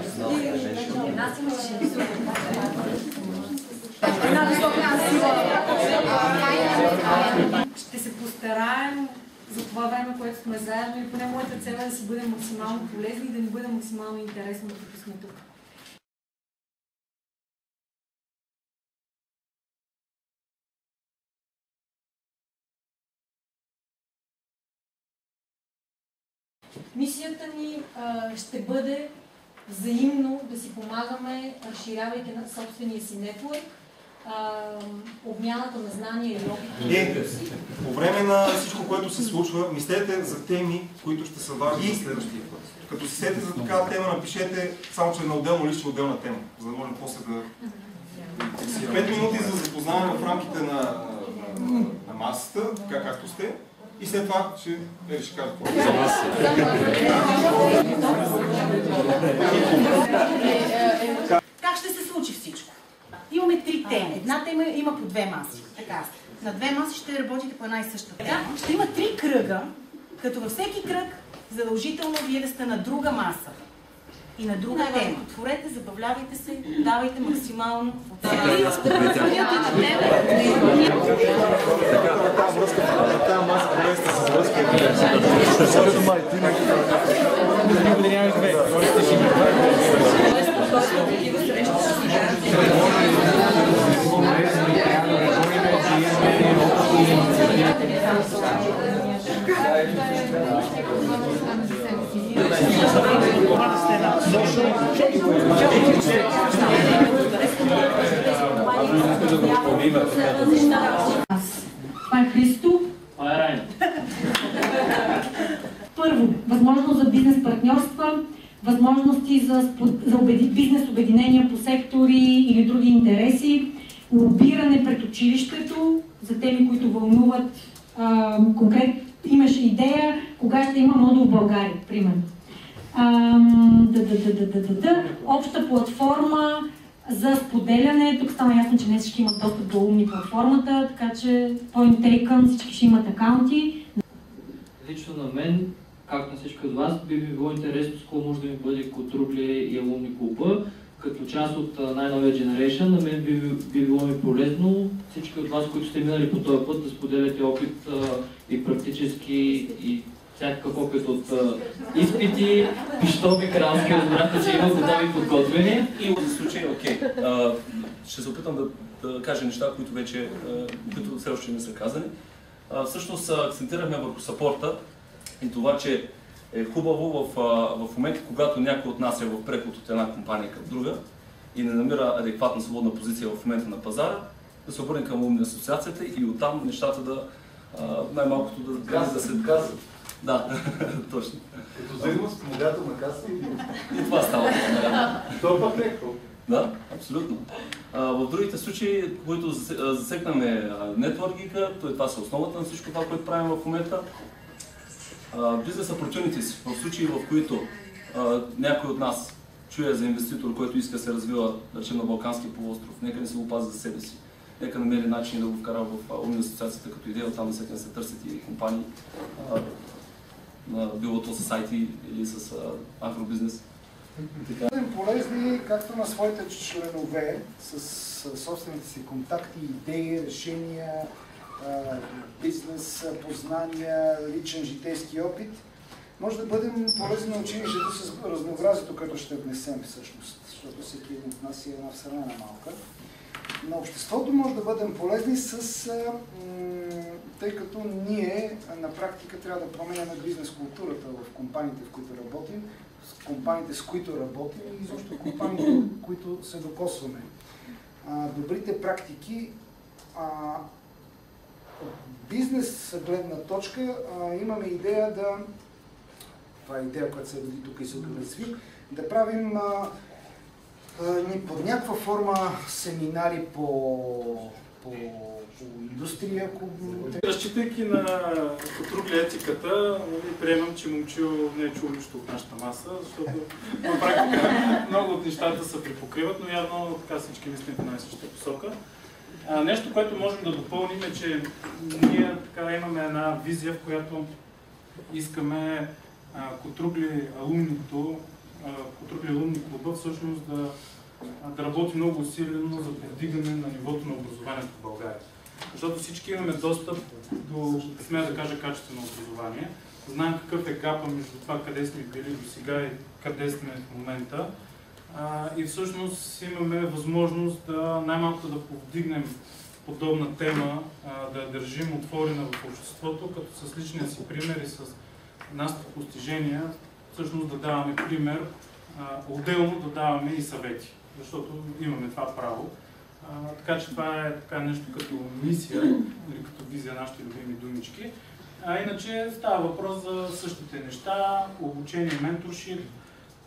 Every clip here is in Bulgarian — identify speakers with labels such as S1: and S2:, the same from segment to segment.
S1: Ще се постараем за това време, което сме заедно и поне моята цел е да си бъдем максимално полезни и да ни бъде максимално интересно, докато сме тук. Мисията ни ще бъде взаимно да си помагаме, разширявайки на собствения си нетворк, обмяната на знания и опит.
S2: По време на всичко, което се случва, мислете за теми, които ще са важни за следващия път. Като си сете за такава тема, напишете само, че на отделно лище отделна тема, за да можем после да... 5 минути за запознаване в рамките на масата, така както сте. И след това ще кажа какво. За нас.
S3: Как ще се случи всичко? Имаме 3 теми. Една тема има по 2 маси. Така. На 2 маси ще работите по една и съща тема. Ще има 3 кръга, като във всеки кръг задължително вие да сте на друга маса и на друга тема. Творете, забавлявайте се, давайте максимално.
S1: Това е Христо.
S4: Това е Райна.
S1: Първо, възможност за бизнес партньорства, възможности за бизнес обединения по сектори или други интереси, лобиране пред училището за теми, които вълнуват конкретно. Имаше идея кога ще има модул в България, примерно. Обща платформа за споделяне. Тук стана ясно, че не всички имат достъп до умни платформата, така че point taken, всички ще имат акаунти.
S4: Лично на мен, както на всички от вас, би ми било интересно скоро може да ми бъде Котругли и Алумни клуба. Като част от най-новия Generation, на мен би било ми полезно всички от вас, които сте минали по този път, да споделяте опит и практически и всякакъв опит от изпити, пищови, кралски, разбрахте, че има готови подготвени.
S5: И в случай, окей, ще се опитам да кажа неща, които вече, които все още не са казани. Всъщност акцентирахме върху съпорта и това, че е хубаво в момента, когато някой от нас е в преход от една компания към друга и не намира адекватна свободна позиция в момента на пазара, да се обърне към Умни асоциацията и оттам нещата да най-малкото да се казват. Да, точно.
S6: Като взаимно спомагателна каса
S5: и това става.
S6: Това пък не е.
S5: Да, абсолютно. В другите случаи, които засекнаме нетворкинга, това са основата на всичко това, което правим в момента. Бизнес opportunities, в случаи, в които някой от нас чуе за инвеститор, който иска да се развива, да речем, на Балканския полуостров, нека не се го пази за себе си. Нека намери начин да го вкара в Умни асоциацията като идея, оттам да се търсят и компании, било то с IT или с агробизнес.
S7: Бъдем полезни както на своите членове, с собствените си контакти, идеи, решения, бизнес, познания, личен житейски опит. Може да бъдем полезни на училището с разнообразието, което ще внесем всъщност, защото всеки един от нас е една вселена малка. На обществото може да бъдем полезни тъй като ние на практика трябва да променяме бизнес културата в компаниите, в които работим, с компаниите, с които работим и изобщо компаниите, които се докосваме. Добрите практики от бизнес гледна точка имаме идея това е идея, която се роди тук и се разви, да правим под някаква форма семинари по индустрия.
S8: Разчитайки на Котругли етиката, приемам, че Момчил не е чул нищо от нашата маса, защото на практика много от нещата се припокриват, но явно така всички мислим в една и съща посока. Нещо, което можем да допълним е, че ние така имаме една визия, в която искаме Котругли алумното По Алумни клуба всъщност да работи много усилено за повдигане на нивото на образованието в България. Защото всички имаме достъп до, смея да кажа, качествено образование. Знаем какъв е гапа между това, къде сме били до сега и къде сме в момента. И всъщност имаме възможност най-малко да повдигнем подобна тема, да я държим отворена в обществото, като с личния си пример и с нашите постижения, всъщност да даваме пример, отделно да даваме и съвети, защото имаме това право. Така че това е нещо като мисия или като визия, нашите любими думички. Иначе става въпрос за същите неща, обучение, менторшип,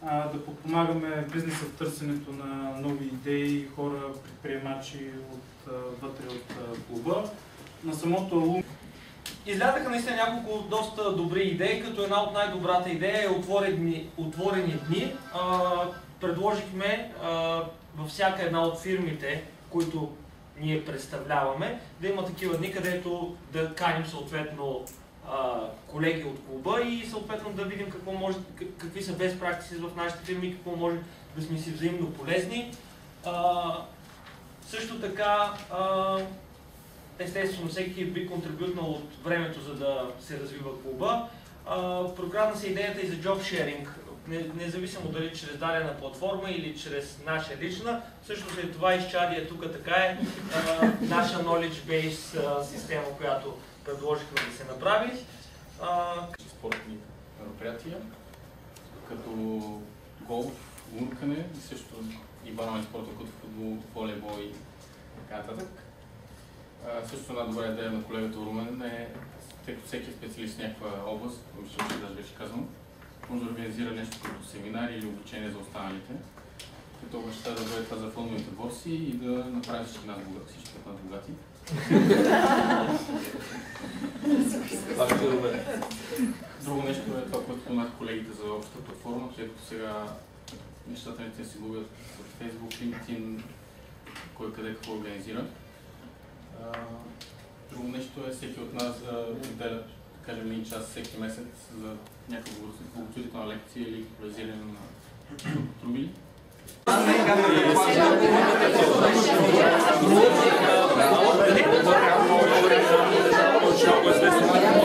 S8: да подпомагаме бизнеса в търсенето на нови идеи, хора, предприемачи вътре от клуба. На самото Алумни
S9: излязаха наистина няколко доста добри идеи, като една от най-добрата идея е отворени дни. Предложихме във всяка една от фирмите, които ние представляваме, да има такива дни, където да каним съответно колеги от клуба и съответно да видим какви са best practices в нашите фирми, какво може да сме си взаимно полезни. Също така, естествено, всеки би контрибютнал от времето, за да се развива клуба. Прокрадна се идеята и за job sharing, независимо дали чрез дадена платформа или чрез наша лична. Всъщност е това изчадие тук, така е наша knowledge-based система, която предложихме да се направи.
S10: Спортни мероприятия, като голф, лункане и също и банални спорта, като футбол, волейбол и така нататък. Също една добра идея на колегата Румен е, тъй като всеки е специалист в някаква област, мисля, че даже беше казано, може да организира нещо като семинари или обучение за останалите. Като обеща да бъде това за фондовите борси и да направи всички нас богати. Друго нещо е това, което споменах колегите за общата платформа, тъй като сега нещата не се губят в Facebook, LinkedIn, кой къде какво организира. Друго нещо е всеки от нас да отделя, да кажем, един час всеки месец за някаква благотворителна лекция или популяризиране на трубили.
S9: Много известно